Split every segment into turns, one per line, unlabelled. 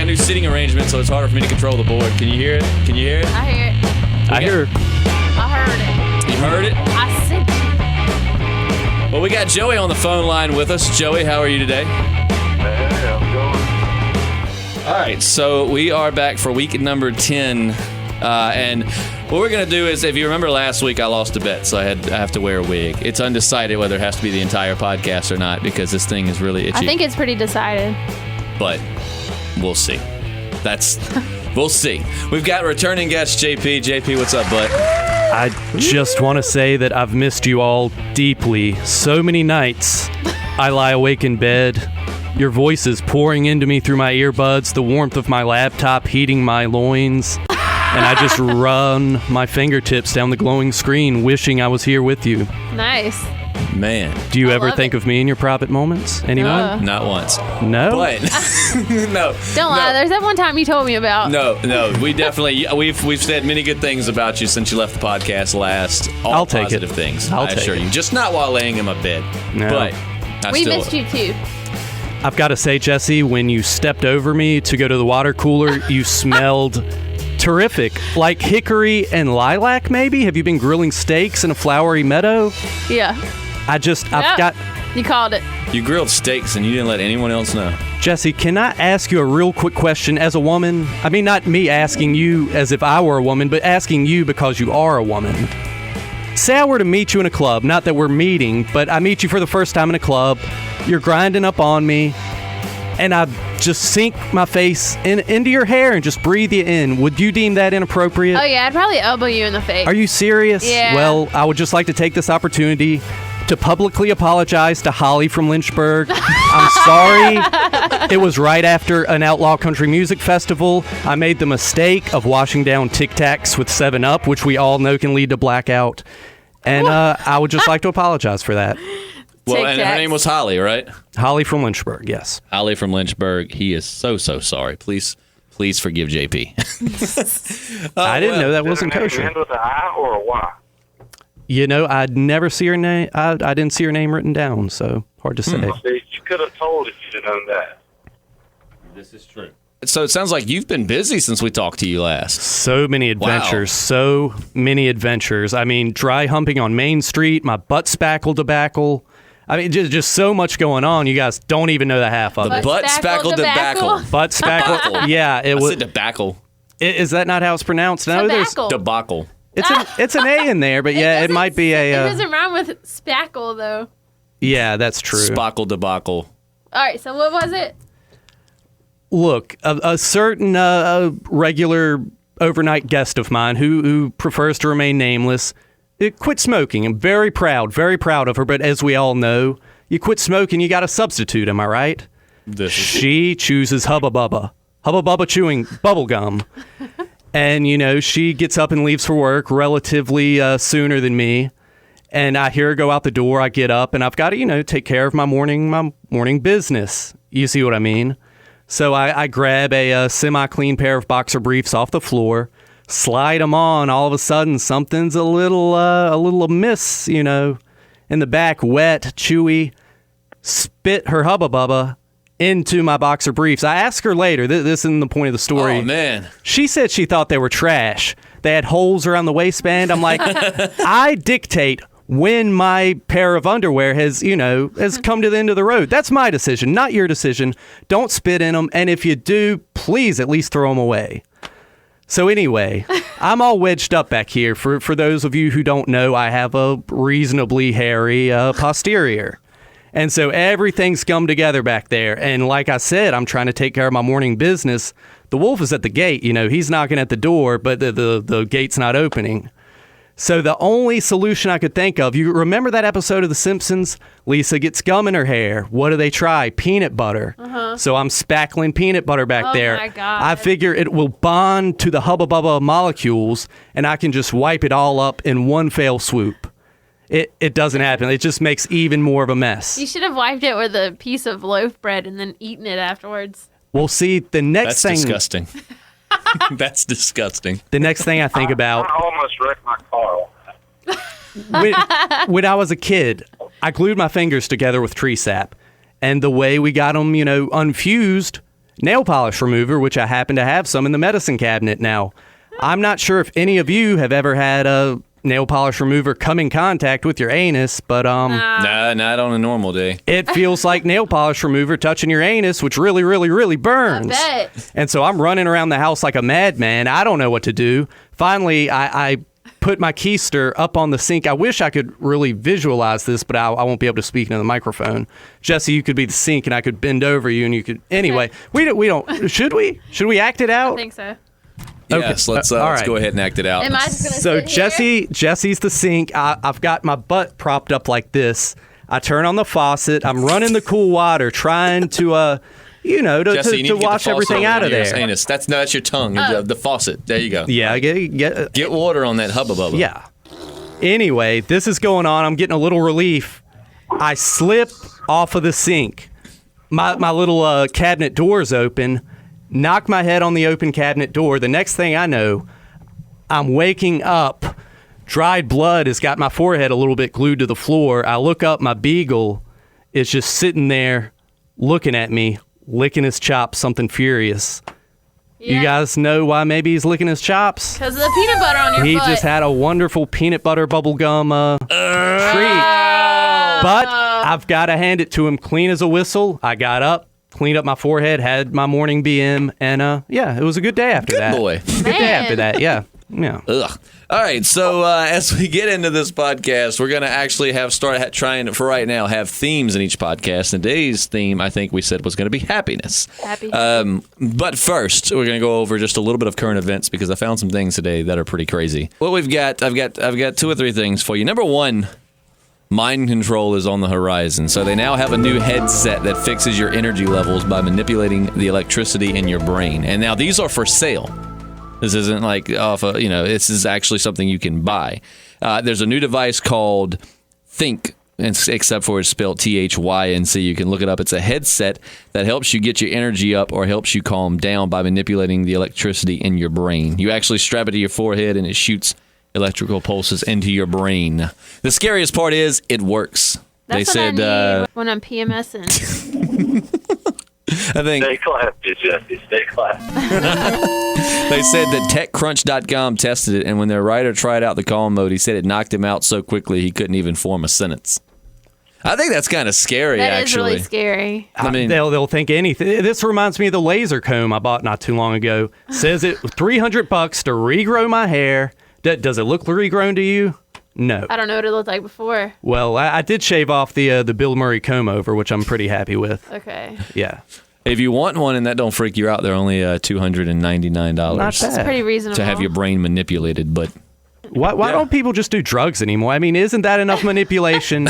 a new seating arrangement, so it's harder for me to control the board. Can you hear it? Can you hear it?
I hear it.
I hear it.
I heard it.
You heard it?
I sent it.
Well, we got Joey on the phone line with us. Joey, how are you today?
Hey, I'm going.
All right, so we are back for week number 10. And what we're going to do is, if you remember last week, I lost a bet, so I have to wear a wig. It's undecided whether it has to be the entire podcast or not because this thing is really itchy.
I think it's pretty decided.
But we'll see. We'll see. We've got returning guest JP. JP, what's up, bud?
I just want to say that I've missed you all deeply. So many nights I lie awake in bed. Your voices pouring into me through my earbuds, the warmth of my laptop heating my loins. And I just run my fingertips down the glowing screen, wishing I was here with you.
Nice.
Man.
Do you
I
ever
love
think
it.
of me in your private moments? Anyone?
Not once.
No?
But, no.
Don't lie. There's that one time you told me about.
No. We definitely, we've said many good things about you since you left the podcast last. All
I'll take
positive
it.
things.
I'll
I
take
assure
it.
you. Just not while laying in my bed.
No.
But
We missed you too.
I've got to say, Jesse, when you stepped over me to go to the water cooler, you smelled terrific. Like hickory and lilac, maybe? Have you been grilling steaks in a flowery meadow?
Yeah.
I've got...
You called it.
You grilled steaks and you didn't let anyone else know.
Jesse, can I ask you a real quick question as a woman? I mean, not me asking you as if I were a woman, but asking you because you are a woman. Say I were to meet you in a club, not that we're meeting, but I meet you for the first time in a club. You're grinding up on me, and I just sink my face into your hair and just breathe you in. Would you deem that inappropriate?
Oh, yeah. I'd probably elbow you in the face.
Are you serious?
Yeah.
Well, I would just like to take this opportunity to publicly apologize to Holly from Lynchburg. I'm sorry. It was right after an outlaw country music festival. I made the mistake of washing down Tic Tacs with 7-Up, which we all know can lead to blackout. And I would just like to apologize for that.
Well, and her name was Holly, right?
Holly from Lynchburg, yes.
Holly from Lynchburg. He is so sorry. Please forgive JP.
I didn't know that wasn't
Does it
kosher.
end with an I or a Y?
You know, I'd never see her name. I didn't see her name written down, so hard to say.
See, you could have told if you'd have known that.
This is true. So it sounds like you've been busy since we talked to you last.
So many adventures, So many adventures. I mean, dry humping on Main Street, my butt spackle debacle. I mean, just so much going on. You guys don't even know the half of
The
it.
butt spackle debacle.
Butt spackle. Yeah, it
I
was.
said debacle.
Is that not how it's pronounced? No, there's
Debacle.
Debacle.
it's an A in there, but yeah, it might be
It
a.
doesn't rhyme with spackle, though.
Yeah, that's true.
Spackle debacle.
All right, so what was it?
Look, a certain regular overnight guest of mine who prefers to remain nameless, quit smoking. I'm very proud of her. But as we all know, you quit smoking, you got to substitute. Am I right? She chooses Hubba Bubba chewing bubble gum. And, you know, she gets up and leaves for work relatively sooner than me. And I hear her go out the door. I get up and I've got to, you know, take care of my morning business. You see what I mean? So I grab a semi-clean pair of boxer briefs off the floor, slide them on. All of a sudden, something's a little amiss, you know, in the back, wet, chewy. Spit her Hubba Bubba into my boxer briefs. I asked her later. This isn't the point of the story.
Oh, man.
She said she thought they were trash. They had holes around the waistband. I'm like, I dictate when my pair of underwear has come to the end of the road. That's my decision, not your decision. Don't spit in them. And if you do, please at least throw them away. So anyway, I'm all wedged up back here. For those of you who don't know, I have a reasonably hairy posterior. And so everything's come together back there. And like I said, I'm trying to take care of my morning business. The wolf is at the gate. You know, he's knocking at the door, but the gate's not opening. So the only solution I could think of, you remember that episode of The Simpsons? Lisa gets gum in her hair. What do they try? Peanut butter. So I'm spackling peanut butter back there.
Oh, my God.
I figure it will bond to the Hubba Bubba molecules, and I can just wipe it all up in one fell swoop. It doesn't happen. It just makes even more of a mess.
You should have wiped it with a piece of loaf bread and then eaten it afterwards.
Well, see, the next
That's
thing...
disgusting. That's disgusting.
The next thing I think about...
I almost wrecked my car.
when I was a kid, I glued my fingers together with tree sap. And the way we got them, you know, unfused, nail polish remover, which I happen to have some in the medicine cabinet now. I'm not sure if any of you have ever had a nail polish remover come in contact with your anus, but
Nah, not on a normal day.
it feels like nail polish remover touching your anus, which really, really, really burns.
I bet.
And so I'm running around the house like a madman. I don't know what to do. Finally, I put my keister up on the sink. I wish I could really visualize this, but I won't be able to speak into the microphone. Jesse, you could be the sink, and I could bend over you, and you could. Anyway, we don't. Should we? Should we act it out?
I think so.
Yes, let's
all
let's
right.
go ahead and act it out.
Am I just gonna
So
sit here?
Jesse's the sink. I've got my butt propped up like this. I turn on the faucet. I'm running the cool water, trying to,
Jesse, you need
to
to get the
wash
faucet
everything
over
out of
your
there.
Anus. That's your tongue. The faucet. There you go.
Yeah,
Get water on that hubba bubba.
yeah. Anyway, this is going on. I'm getting a little relief. I slip off of the sink. My little cabinet door's open. Knock my head on the open cabinet door. The next thing I know, I'm waking up. Dried blood has got my forehead a little bit glued to the floor. I look up, my beagle is just sitting there looking at me, licking his chops, something furious. You guys know why maybe he's licking his chops?
Because of the peanut butter on your
He
foot.
just had a wonderful peanut butter bubblegum treat. But I've got to hand it to him clean as a whistle. I got up, cleaned up my forehead, had my morning BM, and yeah, it was a good day after that.
Good boy.
Good day after that, yeah. Yeah.
Ugh. All right, so as we get into this podcast, we're going to actually trying for right now have themes in each podcast. Today's theme, I think we said, was going to be happiness.
Happy.
But first, we're going to go over just a little bit of current events because I found some things today that are pretty crazy. What we've got, I've got 2 or 3 things for you. Number 1, mind control is on the horizon. So they now have a new headset that fixes your energy levels by manipulating the electricity in your brain. And now these are for sale. This isn't like this is actually something you can buy. There's a new device called Think, except for it's spelled THYNC. You can look it up. It's a headset that helps you get your energy up or helps you calm down by manipulating the electricity in your brain. You actually strap it to your forehead and it shoots electrical pulses into your brain. The scariest part is it works.
That's
they
what
said
I need when I'm PMSing.
I think
Stay classy, Jesse. Stay classy.
they said that TechCrunch.com tested it, and when their writer tried out the calm mode, he said it knocked him out so quickly he couldn't even form a sentence. I think that's kind of scary,
That is
actually.
really scary.
I mean,
They'll think anything. This reminds me of the laser comb I bought not too long ago. Says it $300 to regrow my hair. Does it look regrown to you? No.
I don't know what it looked like before.
Well, I did shave off the Bill Murray comb over, which I'm pretty happy with.
Okay.
Yeah.
if you want one and that don't freak you out, they're only $299
Not
That's
bad.
pretty reasonable.
to have your brain manipulated. But
Why don't people just do drugs anymore? I mean, isn't that enough manipulation?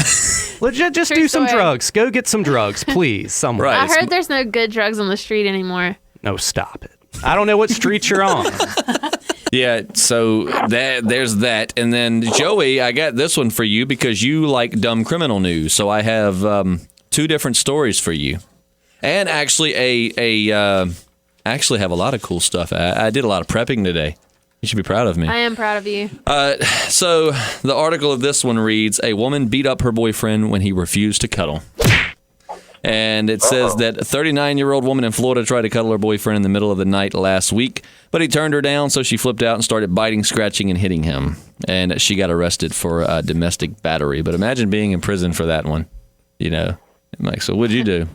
Let's just
True
do some
story.
drugs. Go get some drugs, please. Someone.
Right.
I heard there's no good drugs on the street anymore.
No, stop it. I don't know what street you're on.
yeah, so there's that. And then, Joey, I got this one for you because you like dumb criminal news. So I have 2 different stories for you. And actually, I actually have a lot of cool stuff. I did a lot of prepping today. You should be proud of me.
I am proud of you.
So the article of this one reads, a woman beat up her boyfriend when he refused to cuddle. And it says that a 39-year-old woman in Florida tried to cuddle her boyfriend in the middle of the night last week, but he turned her down, so she flipped out and started biting, scratching, and hitting him. And she got arrested for domestic battery. But imagine being in prison for that one. You know, like, so what'd you do?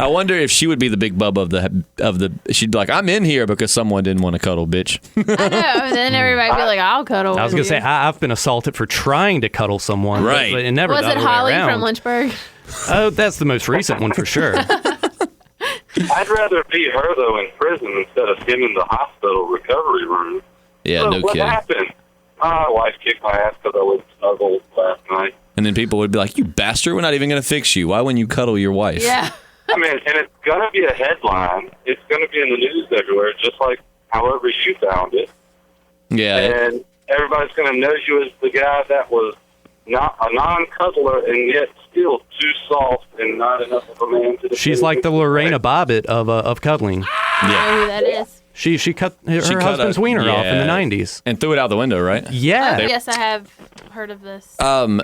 I wonder if she would be the big bub of the. She'd be like, I'm in here because someone didn't want to cuddle, bitch.
I know. Then everybody be like, I'll cuddle
I was
with
going to
you.
say, I've been assaulted for trying to cuddle someone.
Right.
But it never
Was
the
it
other way
Holly
around.
from Lynchburg?
Oh, that's the most recent one for sure.
I'd rather be her, though, in prison instead of him in the hospital recovery room.
Yeah,
So
no
what
kidding.
happened? My wife kicked my ass because I was snuggled last night.
And then people would be like, you bastard, we're not even going to fix you. Why wouldn't you cuddle your wife?
Yeah.
I mean, and it's going to be a headline. It's going to be in the news everywhere, just like however you found it.
Yeah.
And everybody's going to know you as the guy that was not a non-cuddler and yet still too soft and not enough of a man to defend
She's like the
his
Lorena
wife.
Bobbitt of cuddling.
I know who that is.
She cut her
She cut
husband's wiener off in the 90s.
And threw it out the window, right?
Yeah.
Oh, yes, I have heard of this.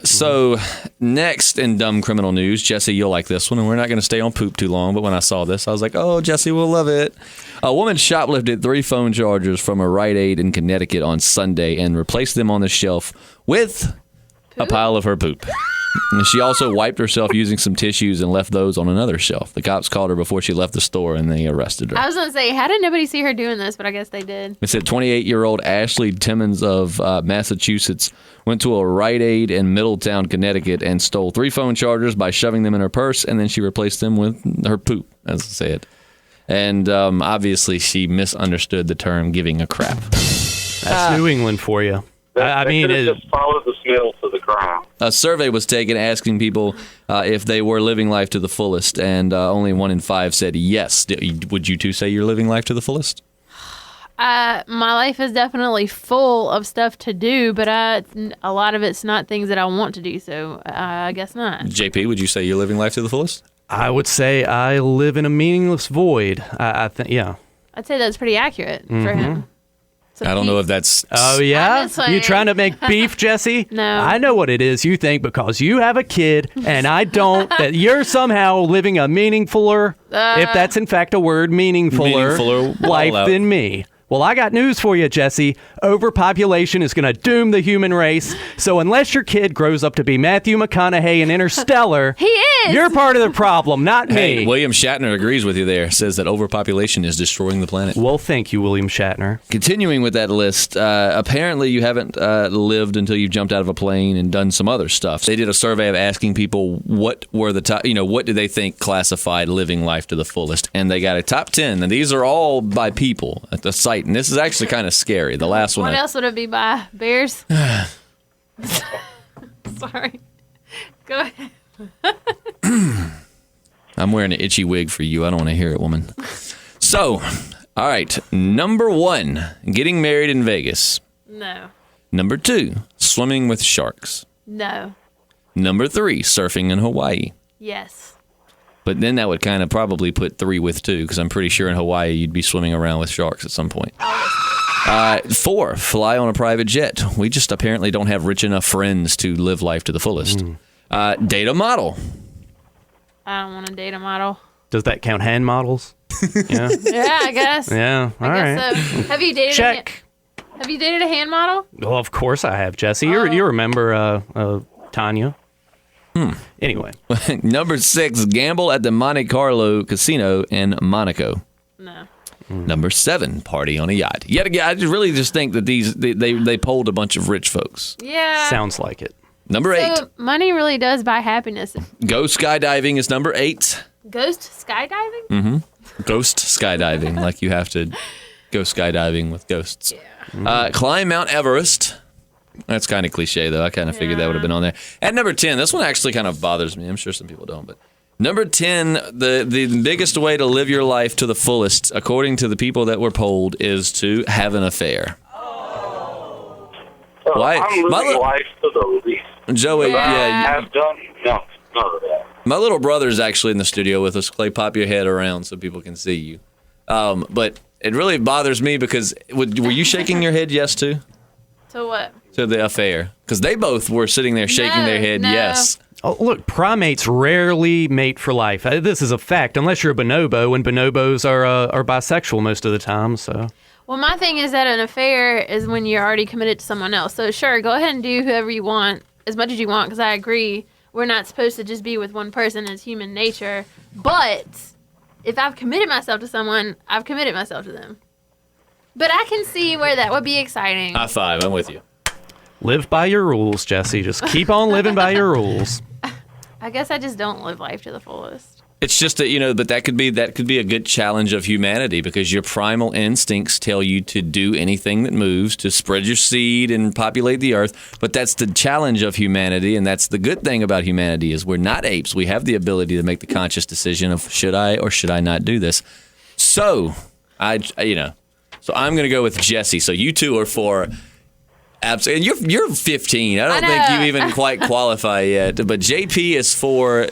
So next in dumb criminal news, Jesse, you'll like this one, and we're not going to stay on poop too long, but when I saw this, I was like, oh, Jesse will love it. A woman shoplifted 3 phone chargers from a Rite Aid in Connecticut on Sunday and replaced them on the shelf with a pile of her poop. And she also wiped herself using some tissues and left those on another shelf. The cops called her before she left the store, and they arrested her.
I was going to say, how did nobody see her doing this? But I guess they did.
It said 28-year-old Ashley Timmons of Massachusetts went to a Rite Aid in Middletown, Connecticut, and stole 3 phone chargers by shoving them in her purse, and then she replaced them with her poop, as I said. And obviously, she misunderstood the term "giving a crap."
That's New England for you. I mean,
just follow the smell to the crime.
A survey was taken asking people if they were living life to the fullest, and only 1 in 5 said yes. Would you two say you're living life to the fullest?
My life is definitely full of stuff to do, but a lot of it's not things that I want to do, so I guess not.
JP, would you say you're living life to the fullest?
I would say I live in a meaningless void. I think, yeah.
I'd say that's pretty accurate for him. So
I don't know if that's...
Oh, yeah?
I'm just saying.
You trying to make beef, Jesse?
No.
I know what it is you think because you have a kid and I don't, that you're somehow living a meaningfuler, if that's in fact a word, meaningfuler life than me. Well, I got news for you, Jesse. Overpopulation is going to doom the human race. So unless your kid grows up to be Matthew McConaughey in Interstellar,
He is.
you're part of the problem, not me.
Hey, William Shatner agrees with you there. Says that overpopulation is destroying the planet.
Well, thank you, William Shatner.
Continuing with that list, apparently you haven't lived until you've jumped out of a plane and done some other stuff. They did a survey of asking people what were the top, what do they think classified living life to the fullest, and they got a top 10. And these are all by people at the site, and this is actually kind of scary. The last one.
What else would it be by? Bears? Sorry. Go ahead.
I'm wearing an itchy wig for you. I don't want to hear it, woman. So, all right. Number 1, getting married in Vegas.
No.
Number 2, swimming with sharks.
No.
Number 3, surfing in Hawaii.
Yes.
But then that would kind of probably put 3 with 2, because I'm pretty sure in Hawaii you'd be swimming around with sharks at some point. 4, fly on a private jet. We just apparently don't have rich enough friends to live life to the fullest. Date a model.
I don't want to date a model.
Does that count hand models? Yeah.
Yeah, I guess.
Yeah. All
I
right.
guess so. Have you dated
Check.
Have you dated a hand model?
Well, of course I have, Jesse. You remember Tanya? Anyway.
Number 6, gamble at the Monte Carlo Casino in Monaco.
No.
Number 7, party on a yacht. Yet again, I really just think that they polled a bunch of rich folks.
Yeah.
Sounds like it.
Number 8,
So money really does buy happiness.
go skydiving is number 8.
Ghost skydiving?
Ghost skydiving, like you have to go skydiving with ghosts. Climb Mount Everest. That's kind of cliche, though. I kind of figured that would have been on there. At number 10, this one actually kind of bothers me. I'm sure some people don't, but number 10, the biggest way to live your life to the fullest, according to the people that were polled, is to have an affair. Why?
I'm living life to the least.
Joey, yeah,
I've done none of that.
my little brother's actually in the studio with us. Clay, pop your head around so people can see you. But it really bothers me because were you shaking your head yes to?
So what?
To the affair? Because they both were sitting there shaking their head
No.
yes.
Oh, look, primates rarely mate for life. This is a fact, unless you're a bonobo, and bonobos are bisexual most of the time. So,
Well, my thing is that an affair is when you're already committed to someone else. So sure, go ahead and do whoever you want, as much as you want, because I agree. We're not supposed to just be with one person. It's human nature. But if I've committed myself to someone, I've committed myself to them. But I can see where that would be exciting.
High five, I'm with you.
live by your rules, Jesse. Just keep on living by your rules.
I guess I just don't live life to the fullest.
It's just that, but that could be a good challenge of humanity because your primal instincts tell you to do anything that moves, to spread your seed and populate the earth. But that's the challenge of humanity, and that's the good thing about humanity is we're not apes. We have the ability to make the conscious decision of should I or should I not do this. So, I'm going to go with Jesse. So you two are for absolutely. And you're 15. I don't think you even quite qualify yet. But JP is for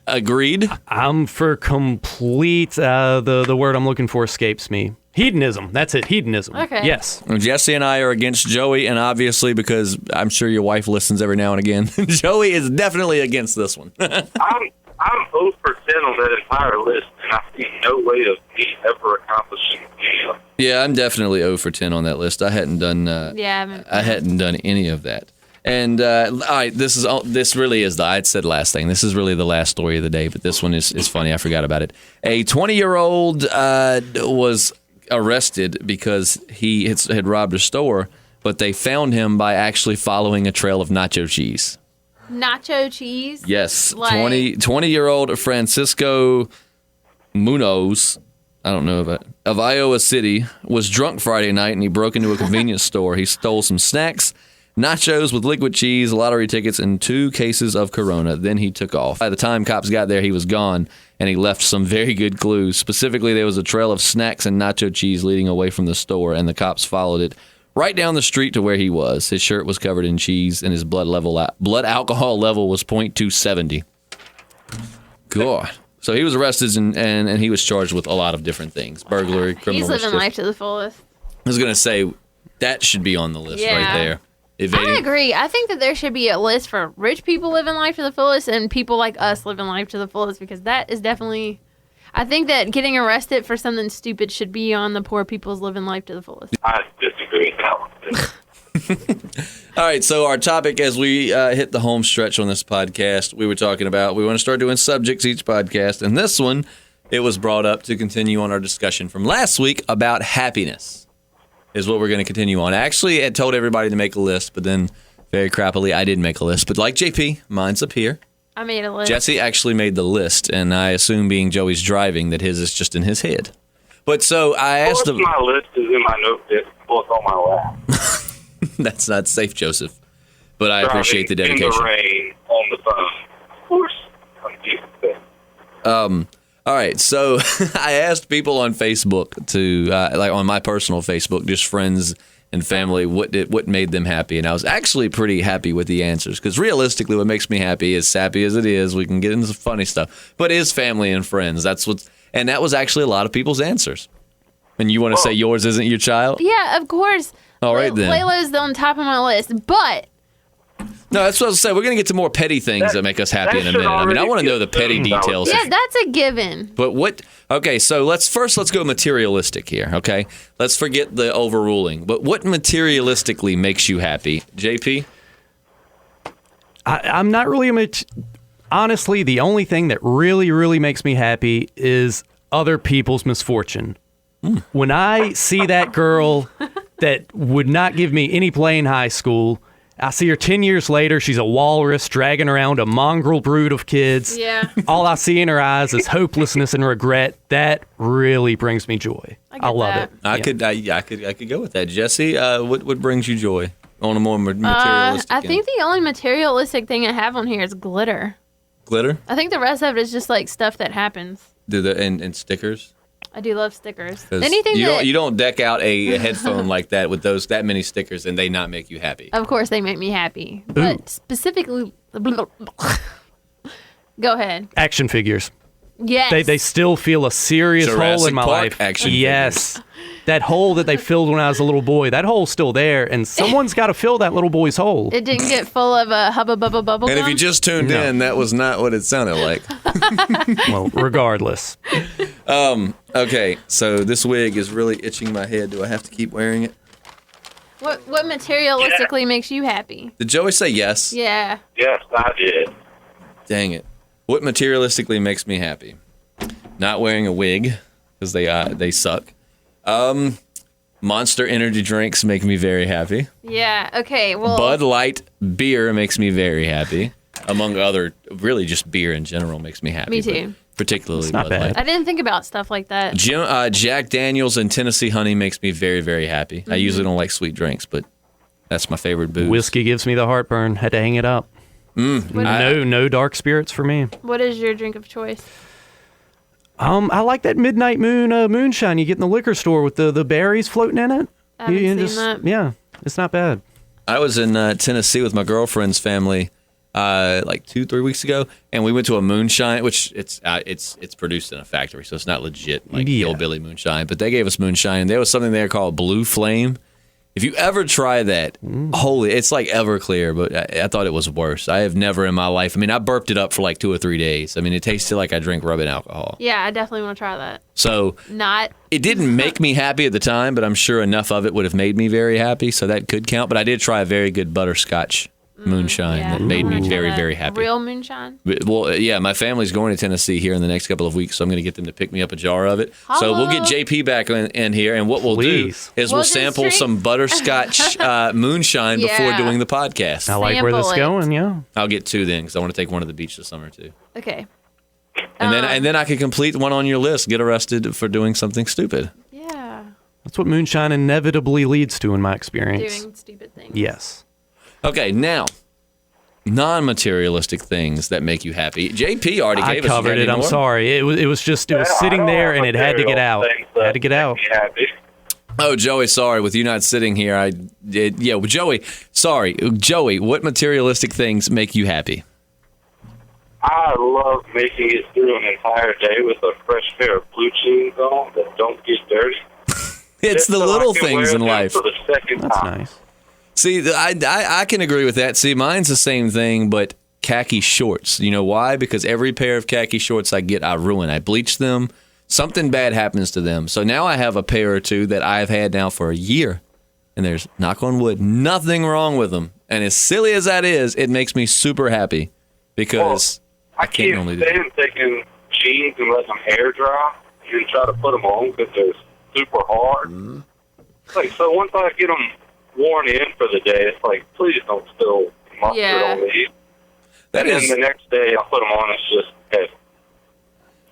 agreed.
I'm for complete. The word I'm looking for escapes me. Hedonism. That's it. Hedonism.
Okay.
Yes.
Jesse and I are against Joey, and obviously because I'm sure your wife listens every now and again, Joey is definitely against this one.
I'm 0 for 10 on that entire list, and I see no way of me ever accomplishing any of it.
Yeah, I'm definitely 0 for 10 on that list. I hadn't done. I hadn't done any of that. And all right, this really is I had said last thing. This is really the last story of the day, but this one is funny. I forgot about it. A 20-year-old was arrested because he had robbed a store, but they found him by actually following a trail of nacho cheese.
Nacho cheese?
Yes,
Like-
20-year-old Francisco Munoz, I don't know about, of Iowa City, was drunk Friday night and he broke into a convenience store. He stole some snacks, nachos with liquid cheese, lottery tickets, and 2 cases of Corona. Then he took off. By the time cops got there, he was gone, and he left some very good clues. Specifically, there was a trail of snacks and nacho cheese leading away from the store, and the cops followed it right down the street to where he was. His shirt was covered in cheese, and his blood alcohol level was 0.270. God. So he was arrested, and he was charged with a lot of different things. Burglary, criminal
He's living
mischief.
life to the fullest.
I was going to say, that should be on the list right
Yeah.
there.
I
Evading.
agree. I think that there should be a list for rich people living life to the fullest and people like us living life to the fullest, because that is definitely... I think that getting arrested for something stupid should be on the poor people's living life to the fullest.
I disagree with that one.
All right, so our topic as we hit the home stretch on this podcast, we were talking about we want to start doing subjects each podcast, and this one, it was brought up to continue on our discussion from last week about happiness is what we're going to continue on. Actually, I had told everybody to make a list, but then very crappily, I didn't make a list. But like JP, mine's up here.
I made a list.
Jesse actually made the list, and I assume being Joey's driving that his is just in his head. But so I asked him.
My list is in my notebook on my lap.
That's not safe, Joseph. But I appreciate the
Driving
dedication.
in the rain on the phone. Of course. I'm used to that.
All right, so I asked people on Facebook to, like on my personal Facebook, just friends and family, what made them happy, and I was actually pretty happy with the answers, because realistically, what makes me happy, as sappy as it is, we can get into some funny stuff, but is family and friends. And that was actually a lot of people's answers. And you want to say yours isn't your child?
Yeah, of course.
All right, then.
Layla's on top of my list, but
No, that's what I was saying. We're going to get to more petty things that make us happy in a
should
minute. I mean, I
already
want to
be
know the petty
assumed, I would
details.
yeah, that's a given.
But what? Okay, so let's go materialistic here. Okay, let's forget the overruling. But what materialistically makes you happy, JP?
I'm not really honestly, the only thing that really, really makes me happy is other people's misfortune. When I see that girl that would not give me any play in high school, I see her 10 years later, she's a walrus dragging around a mongrel brood of kids.
Yeah.
All I see in her eyes is hopelessness and regret. That really brings me joy.
I get
love
that.
it.
I could go with that. Jesse, what brings you joy on a more materialistic?
I think the only materialistic thing I have on here is glitter.
glitter.
I think the rest of it is just like stuff that happens.
And stickers.
I do love stickers.
'Cause
Anything
you don't deck out a headphone like that with that many stickers and they not make you happy.
Of course, they make me happy, but specifically, go ahead.
Action figures.
Yes.
They still feel a serious hole
Jurassic
in my
Park
life.
action
yes. That hole that they filled when I was a little boy, that hole's still there, and someone's got to fill that little boy's hole.
It didn't get full of a hubba bubba bubble
And if
gum.
you just tuned
No.
in, that was not what it sounded like.
Well, regardless.
Okay, so this wig is really itching my head. Do I have to keep wearing it?
What materialistically makes you happy?
Did Joey say yes?
Yeah.
Yes, I did.
Dang it. What materialistically makes me happy? Not wearing a wig, because they suck. Monster energy drinks make me very happy.
Yeah. Okay. Well.
Bud Light beer makes me very happy. Among other, really just beer in general makes me happy.
Me
but
too.
Particularly
not
Bud
bad.
Light.
I didn't think about stuff like that.
Jack Daniels and Tennessee Honey makes me very, very happy.
Mm-hmm.
I usually don't like sweet drinks, but that's my favorite booze.
Whiskey gives me the heartburn. Had to hang it up. No dark spirits for me.
What is your drink of choice?
I like that Midnight Moon moonshine you get in the liquor store with the berries floating in it.
I haven't
You
seen
just-
that.
Yeah, it's not bad.
I was in Tennessee with my girlfriend's family, like 2-3 weeks ago, and we went to a moonshine, which it's produced in a factory, so it's not legit like hillbilly moonshine. But they gave us moonshine, and there was something there called Blue Flame. If you ever try that, it's like Everclear, but I thought it was worse. I have never in my life. I mean, I burped it up for like 2 or 3 days. I mean, it tasted like I drank rubbing alcohol.
Yeah, I definitely want to try that.
So it didn't make me happy at the time, but I'm sure enough of it would have made me very happy, so that could count. But I did try a very good butterscotch moonshine that made me very, very happy.
Real moonshine?
Well, yeah, my family's going to Tennessee here in the next couple of weeks, so I'm going to get them to pick me up a jar of it.
Hello.
So we'll get JP back in here, and what we'll do is we'll sample some butterscotch moonshine before doing the podcast.
I like where this is going, yeah.
I'll get 2 then, because I want to take one to the beach this summer, too.
Okay.
And then I can complete one on your list, get arrested for doing something stupid.
Yeah.
That's what moonshine inevitably leads to in my experience.
Doing stupid things.
Yes.
Okay, now, non-materialistic things that make you happy. JP already gave us.
I covered it. I'm sorry. It was sitting there and it had to get out. Had to get out.
Oh, Joey, sorry. With you not sitting here, Joey, sorry. Joey, what materialistic things make you happy?
I love making it through an entire day with a fresh pair of blue jeans on that don't get dirty.
It's the little things in life.
For the second
That's
time.
nice.
See, I can agree with that. See, mine's the same thing, but khaki shorts. You know why? Because every pair of khaki shorts I get, I ruin. I bleach them. Something bad happens to them. So now I have a pair or two that I've had now for a year. And there's, knock on wood, nothing wrong with them. And as silly as that is, it makes me super happy because I can't normally do that.
I can't stand taking jeans and let them air dry and try to put them on because they're super hard.
Mm-hmm.
Like, so once I get them worn in for the day, it's like, please don't spill mustard on these. And then the next day I put them on, it's just heavy.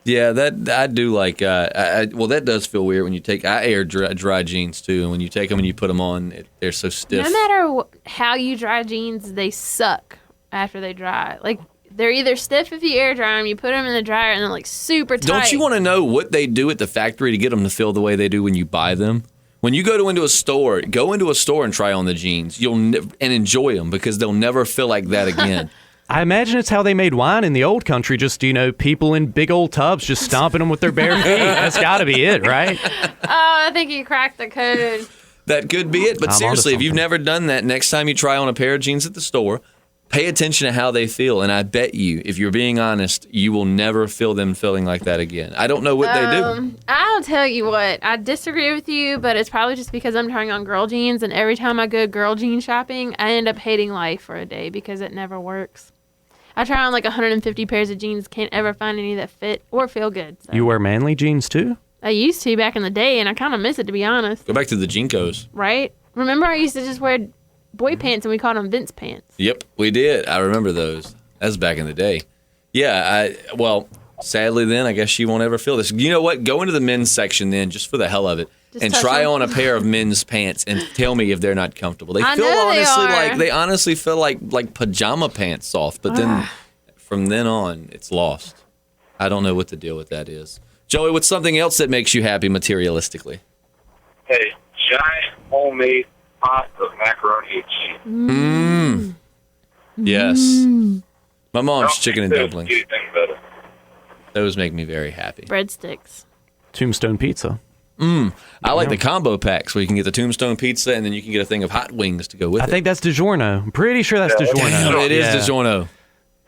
Yeah, that I do like. Well, that does feel weird when you take. I air dry jeans too, and when you take them and you put them on, they're so stiff.
No matter how you dry jeans, they suck after they dry. Like they're either stiff if you air dry them, you put them in the dryer, and they're like super tight.
Don't you want to know what they do at the factory to get them to feel the way they do when you buy them? When you go into a store and try on the jeans. And enjoy them because they'll never feel like that again.
I imagine it's how they made wine in the old country. Just, people in big old tubs just stomping them with their bare feet. That's got to be it, right?
Oh, I think you cracked the code.
That could be it. But seriously, if you've never done that, next time you try on a pair of jeans at the store, pay attention to how they feel. And I bet you, if you're being honest, you will never feel them feeling like that again. I don't know what they do.
I'll tell you what. I disagree with you, but it's probably just because I'm trying on girl jeans. And every time I go girl jean shopping, I end up hating life for a day because it never works. I try on like 150 pairs of jeans, can't ever find any that fit or feel good. So.
You wear manly jeans too?
I used to back in the day, and I kind of miss it, to be honest.
Go back to the Jinkos.
Right? Remember I used to just wear boy pants, and we called them Vince pants.
Yep, we did. I remember those. That was back in the day. Yeah, sadly then, I guess you won't ever feel this. You know what? Go into the men's section then, just for the hell of it, and try on a pair of men's pants and tell me if they're not comfortable. They honestly feel like pajama pants soft, but then from then on, it's lost. I don't know what the deal with that is. Joey, what's something else that makes you happy materialistically?
Hey, giant homemade pot of macaroni and cheese.
Yes. My mom's chicken and dumplings.
Anything better.
Those make me very happy.
Breadsticks.
Tombstone pizza.
I like the combo packs where you can get the Tombstone pizza and then you can get a thing of hot wings to go with it.
I think that's DiGiorno. I'm pretty sure that's DiGiorno.
Damn, it is DiGiorno.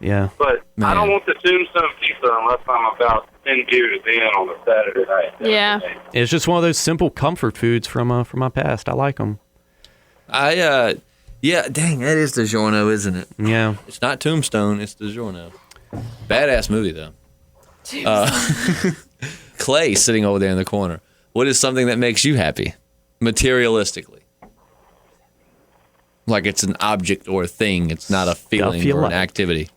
Yeah.
But
Man.
I don't want the Tombstone pizza unless I'm about 10 beers in on a Saturday night.
Yeah.
It's just one of those simple comfort foods from my past. I like them.
Yeah, dang, that is DiGiorno, isn't it?
Yeah.
It's not Tombstone, it's DiGiorno. Badass movie, though. Clay sitting over there in the corner. What is something that makes you happy, materialistically? Like it's an object or a thing. It's not a feeling or an activity.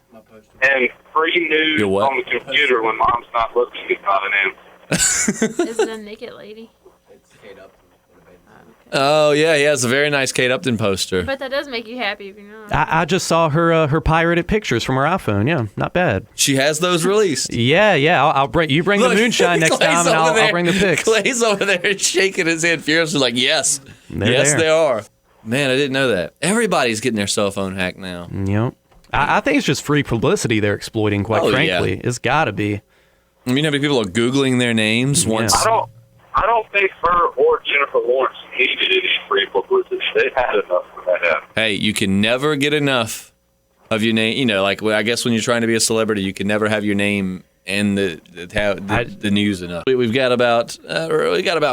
And free news
Your what?
on the computer when mom's not looking is not an answer.
Is it a naked lady?
Oh, yeah, he has a very nice Kate Upton poster.
But that does make you happy if you know.
I just saw her pirated pictures from her iPhone. Yeah, not bad.
She has those released.
Yeah. I'll bring the moonshine next time, and I'll bring the pics.
Clay's over there shaking his head furiously, like, yes,
They're there.
they are. Man, I didn't know that. Everybody's getting their cell phone hacked now.
Yep. I think it's just free publicity they're exploiting, quite frankly. Yeah. It's got to be.
I mean, how many people are Googling their names once?
I don't think her or Jennifer Lawrence needed any free publicity. They had enough when that happened.
Hey, you can never get enough of your name. You know, like I guess when you're trying to be a celebrity, you can never have your name in the news enough. We've got about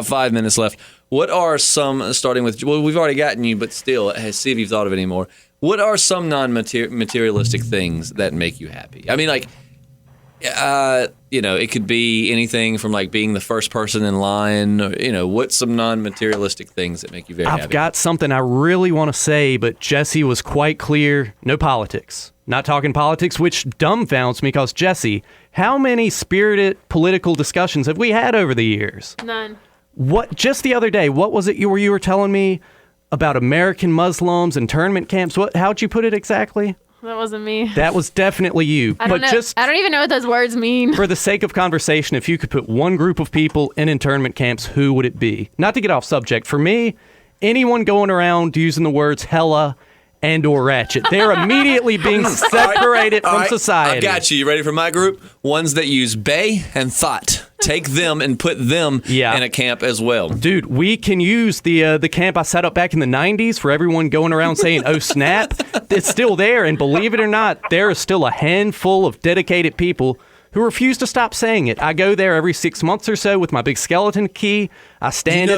5 minutes left. What are some, starting with, well, we've already gotten you, but still, see if you've thought of any more. What are some non-materialistic things that make you happy? I mean, like, it could be anything from like being the first person in line, or, what's some non-materialistic things that make you very happy?
I've got something I really want to say, but Jesse was quite clear. No politics. Not talking politics, which dumbfounds me because, Jesse, how many spirited political discussions have we had over the years?
None.
What? Just the other day, what was it you were telling me about American Muslims and internment camps? How'd you put it exactly?
That wasn't me.
That was definitely you.
I don't know. I don't even know what those words mean.
For the sake of conversation, if you could put one group of people in internment camps, who would it be? Not to get off subject. For me, anyone going around using the words hella and or ratchet, they're immediately being separated from society.
I got you. You ready for my group? Ones that use bay and thought. Take them and put them in a camp as well.
Dude, we can use the camp I set up back in the 90s for everyone going around saying, oh, snap. It's still there, and believe it or not, there is still a handful of dedicated people who refuse to stop saying it. I go there every 6 months or so with my big skeleton key. I stand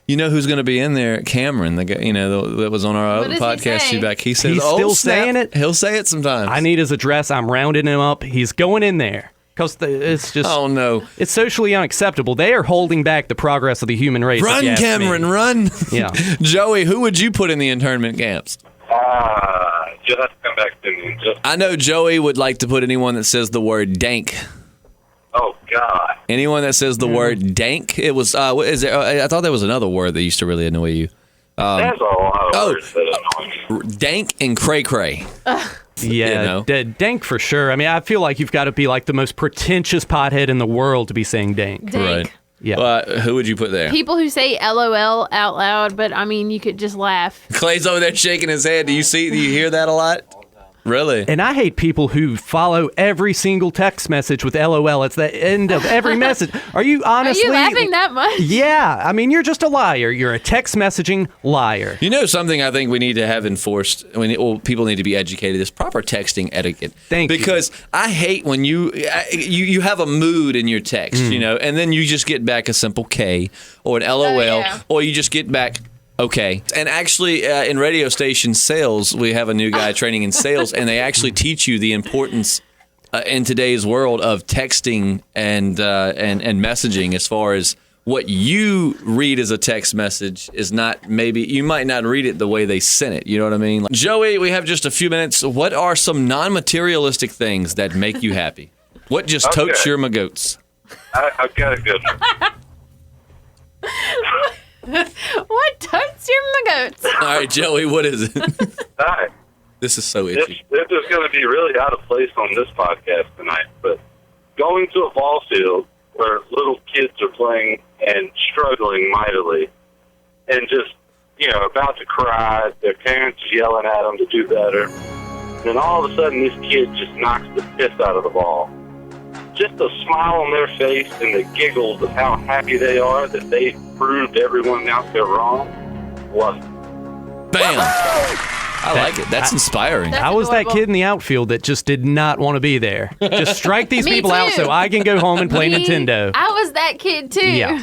You know who's going to be in there? Cameron, the guy, that was on our other podcast. He says,
he's still saying it.
He'll say it sometimes.
I need his address. I'm rounding him up. He's going in there. Because it's just...
Oh, no.
It's socially unacceptable. They are holding back the progress of the human race.
Run, Cameron, run.
Yeah.
Joey, who would you put in the internment camps?
You'll have to come back to me.
I know Joey would like to put anyone that says the word dank.
Oh, God.
Anyone that says the word dank. It was, what is it? I thought there was another word that used to really annoy you.
There's a lot of words that annoy me.
Dank and cray-cray.
Yeah, dank for sure. I mean, I feel like you've got to be like the most pretentious pothead in the world to be saying dank.
Right.
Yeah.
Who would you put there?
People who say LOL out loud, but I mean, you could just laugh.
Clay's over there shaking his head. Do you hear that a lot? Really?
And I hate people who follow every single text message with LOL. It's the end of every message. Are you honestly...
Are you laughing that much?
Yeah. I mean, you're just a liar. You're a text messing liar.
You know something I think we need to have enforced, people need to be educated, is proper texting etiquette.
Thank you.
Because I hate when you have a mood in your text, and then you just get back a simple K or an LOL, or you just get back... Okay. And actually, in radio station sales, we have a new guy training in sales, and they actually teach you the importance in today's world of texting and messaging, as far as what you read as a text message is not, maybe you might not read it the way they sent it. You know what I mean? Like, Joey, we have just a few minutes. What are some non-materialistic things that make you happy? What just totes your magoats?
I've got a good one.
What totes your magoats?
All right, Joey, what is it?
All right.
This is so itchy.
This is going to be really out of place on this podcast tonight, but going to a ball field where little kids are playing and struggling mightily and just, about to cry, their parents yelling at them to do better, and then all of a sudden this kid just knocks the piss out of the ball. Just the smile on their face and the giggles of how happy they are that they proved everyone out there wrong. Love it.
Bam! I like it. That's inspiring.
That's
I was that
adorable.
kid in the outfield that just did not want to be there. Just strike these people out so I can go home and play Nintendo.
I was that kid too.
Yeah.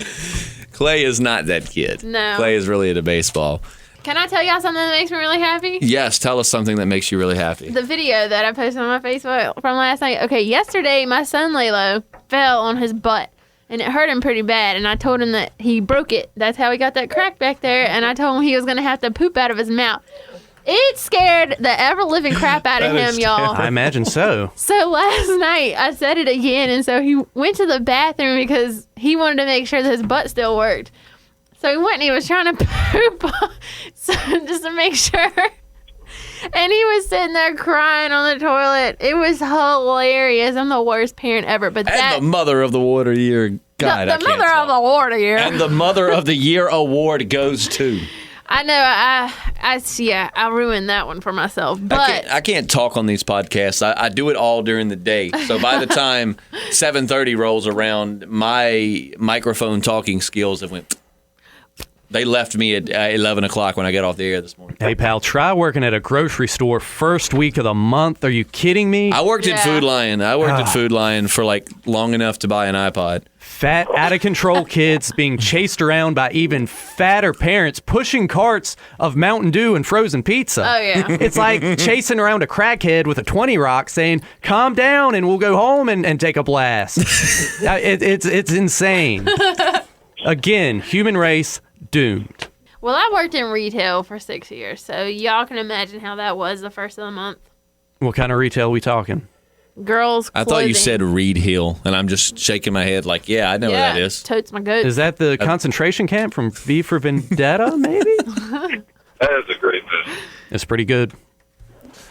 Clay is not that kid.
No.
Clay is really into baseball.
Can I tell y'all something that makes me really happy?
Yes, tell us something that makes you really happy.
The video that I posted on my Facebook from last night. Okay, yesterday my son Lalo fell on his butt and it hurt him pretty bad. And I told him that he broke it. That's how he got that crack back there. And I told him he was going to have to poop out of his mouth. It scared the ever-living crap out of him, y'all.
I imagine so.
So last night I said it again, and so he went to the bathroom because he wanted to make sure that his butt still worked. So he went and he was trying to poop just to make sure. And he was sitting there crying on the toilet. It was hilarious. I'm the worst parent ever. But
the Mother of the Water Year. God,
the Mother of the Water Year.
And the Mother of the Year award goes to.
I know. I ruined that one for myself. But
I can't talk on these podcasts. I do it all during the day. So by the time 7:30 rolls around, my microphone talking skills have went. They left me at 11 o'clock when I got off the air this morning.
Hey, pal, try working at a grocery store first week of the month. Are you kidding me?
I worked at Food Lion. At Food Lion for like long enough to buy an iPod.
Fat, out-of-control kids being chased around by even fatter parents pushing carts of Mountain Dew and frozen pizza.
Oh, yeah.
It's like chasing around a crackhead with a 20 rock saying, calm down and we'll go home and take a blast. It's insane. Again, human race doomed.
Well, I worked in retail for 6 years, so y'all can imagine how that was the first of the month.
What kind of retail are we talking?
Girls' clothing.
I thought you said Reed Hill, and I'm just shaking my head like, yeah, I know where that is.
Totes my goat.
Is that the concentration camp from V for Vendetta, maybe?
That is a great movie.
It's pretty good.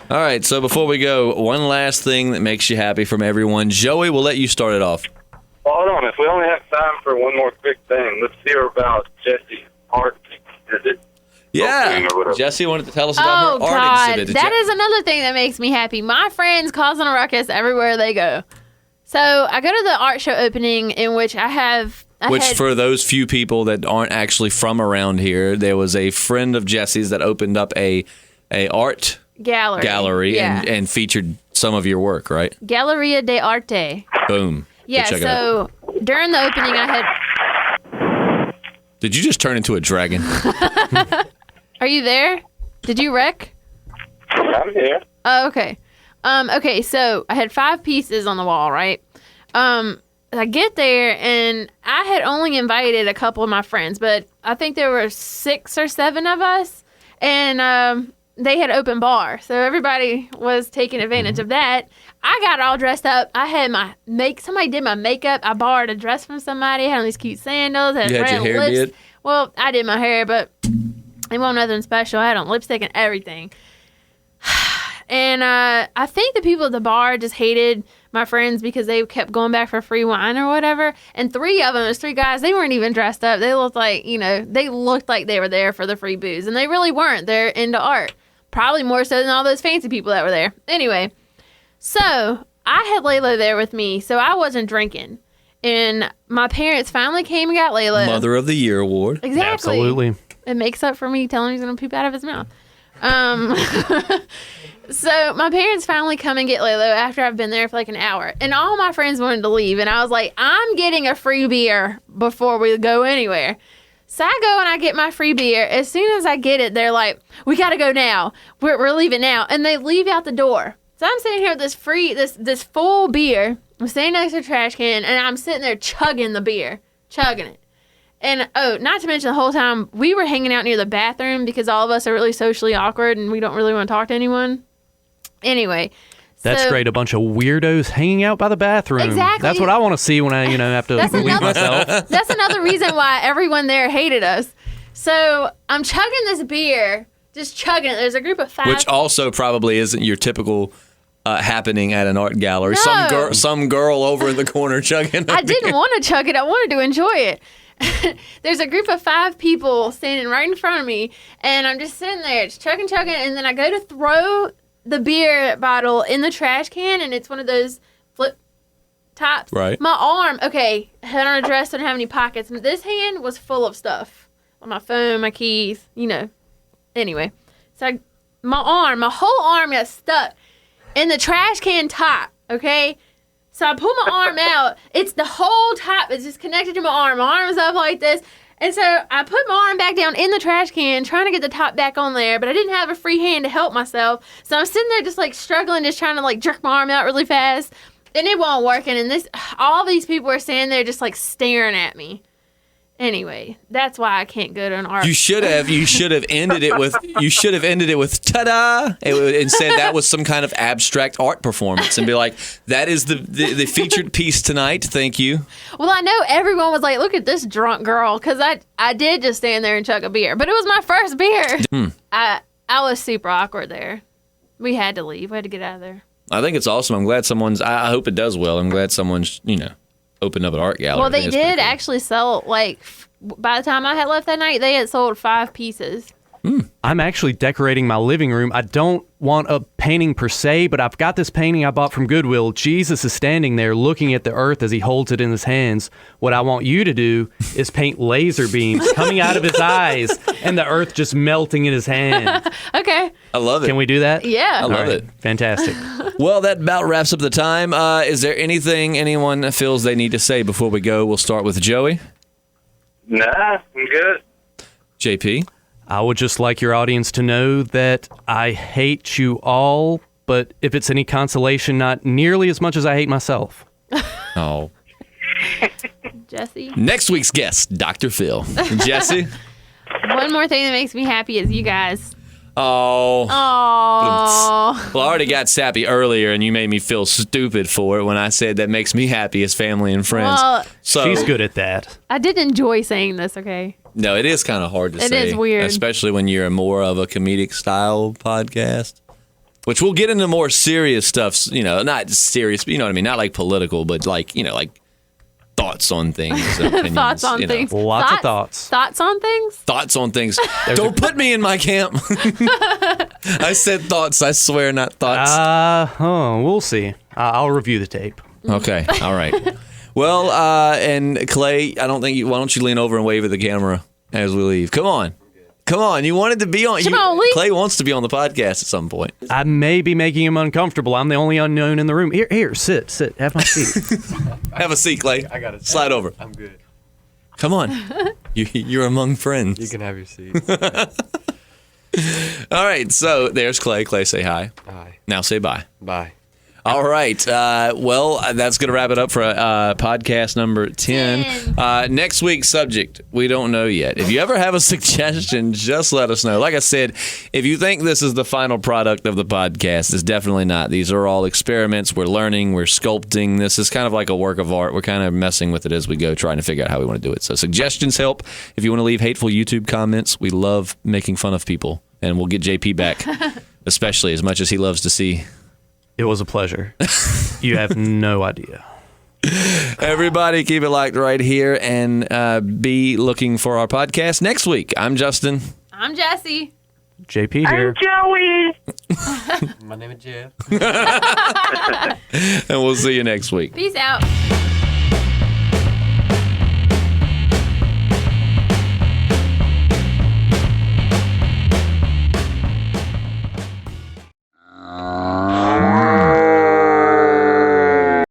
All right, so before we go, one last thing that makes you happy from everyone. Joey, we'll let you start it off.
Well, hold on. If we only have time for one more quick thing, let's hear about Jesse's art exhibit.
Yeah,
Or whatever.
Jesse wanted to tell us about
Oh,
her art
God.
exhibit.
That is another thing that makes me happy. My friends causing a ruckus everywhere they go. So I go to the art show opening in which
For those few people that aren't actually from around here, there was a friend of Jesse's that opened up a art gallery
Yeah.
and featured some of your work, right?
Galleria de Arte.
Boom.
Yeah,
Go check it out.
so during the opening I had...
Did you just turn into a dragon?
Are you there? Did you wreck?
I'm here.
Oh, okay. Okay, so I had 5 pieces on the wall, right? I get there, and I had only invited a couple of my friends, but I think there were 6 or 7 of us, and they had open bar, so everybody was taking advantage of that. I got all dressed up. I had somebody did my makeup. I borrowed a dress from somebody. I had on these cute sandals. Had
You had
red
your hair
lips.
did?
Well, I did my hair, but it wasn't nothing special. I had on lipstick and everything. And I think the people at the bar just hated my friends because they kept going back for free wine or whatever. And 3 of them, those 3 guys, they weren't even dressed up. They looked like, they were there for the free booze. And they really weren't. They're into art. Probably more so than all those fancy people that were there. Anyway, so I had Layla there with me, so I wasn't drinking. And my parents finally came and got Layla.
Mother of the Year award.
Exactly.
Absolutely.
It makes up for me telling him he's going to poop out of his mouth. So my parents finally come and get Layla after I've been there for like an hour. And all my friends wanted to leave. And I was like, I'm getting a free beer before we go anywhere. So I go and I get my free beer. As soon as I get it, they're like, we got to go now. We're leaving now. And they leave out the door. So I'm sitting here with this full beer. I'm standing next to a trash can, and I'm sitting there chugging the beer. Chugging it. And, not to mention the whole time, we were hanging out near the bathroom because all of us are really socially awkward and we don't really want to talk to anyone. Anyway.
That's
so,
great. A bunch of weirdos hanging out by the bathroom.
Exactly.
That's what I want to see when I, have to relieve myself.
That's another reason why everyone there hated us. So I'm chugging this beer, just chugging it. There's a group of 5.
Which also probably isn't your typical happening at an art gallery.
No.
Some girl over in the corner chugging.
I didn't want to chug it. I wanted to enjoy it. There's a group of 5 people standing right in front of me, and I'm just sitting there, just chugging, and then I go to throw the beer bottle in the trash can, and it's one of those flip tops.
Right.
My arm, okay, had on a dress, didn't have any pockets. This hand was full of stuff. My phone, my keys, Anyway, so my whole arm got stuck in the trash can top, okay? So I pull my arm out. It's the whole top. It's just connected to my arm. My arm is up like this. And so I put my arm back down in the trash can, trying to get the top back on there, but I didn't have a free hand to help myself. So I'm sitting there just like struggling, just trying to like jerk my arm out really fast. And it wasn't working. And all these people were standing there just like staring at me. Anyway, that's why I can't go to an art.
You should have ended it with ta-da and said that was some kind of abstract art performance and be like, that is the featured piece tonight. Thank you.
Well, I know everyone was like, look at this drunk girl, because I did just stand there and chug a beer, but it was my first beer. I was super awkward there. We had to leave. We had to get out of there.
I think it's awesome. I'm glad I hope it does well. I'm glad someone's, opened up an art gallery.
Well, they did actually sell, by the time I had left that night, they had sold 5 pieces.
I'm actually decorating my living room. I don't want a painting per se, but I've got this painting I bought from Goodwill. Jesus is standing there looking at the earth as he holds it in his hands. What I want you to do is paint laser beams coming out of his eyes and the earth just melting in his hand.
Okay.
I love it.
Can we do that?
Yeah.
I love it.
Fantastic.
Well, that about wraps up the time. Is there anything anyone feels they need to say before we go? We'll start with Joey.
Nah, I'm good.
JP.
I would just like your audience to know that I hate you all, but if it's any consolation, not nearly as much as I hate myself.
Oh.
Jesse.
Next week's guest, Dr. Phil. Jesse.
One more thing that makes me happy is you guys.
Oh.
Oh.
Well, I already got sappy earlier, and you made me feel stupid for it when I said that makes me happy as family and friends.
Well,
So
She's good at that.
I did enjoy saying this, okay?
No, it is kind of hard to say.
It is weird.
Especially when you're more of a comedic style podcast. Which we'll get into more serious stuff, not serious, but you know what I mean? Not like political, but like thoughts on things. Opinions,
Thoughts on things.
Lots of thoughts.
Thoughts on things?
Thoughts on things. Don't put me in my camp. I said thoughts, I swear, not thoughts.
We'll see. I'll review the tape.
Okay, all right. Well, and Clay, why don't you lean over and wave at the camera as we leave? Come on. You wanted to be on.
Come on, Lee.
Clay wants to be on the podcast at some point.
I may be making him uncomfortable. I'm the only unknown in the room. Here, sit. Have my seat.
Have a seat, Clay.
I got it.
Slide over.
I'm good.
Come on. You're among friends.
You can have your seat.
All right, so there's Clay. Clay, say hi.
Hi.
Now say bye.
Bye.
All right. Well, that's going to wrap it up for podcast number 10. Next week's subject, we don't know yet. If you ever have a suggestion, just let us know. Like I said, if you think this is the final product of the podcast, it's definitely not. These are all experiments. We're learning. We're sculpting. This is kind of like a work of art. We're kind of messing with it as we go, trying to figure out how we want to do it. So suggestions help. If you want to leave hateful YouTube comments, we love making fun of people. And we'll get JP back, especially as much as he loves to see.
It was a pleasure. You have no idea.
Everybody keep it locked right here and be looking for our podcast next week. I'm Justin.
I'm Jesse.
JP here.
My name is Jeff.
And we'll see you next week.
Peace out.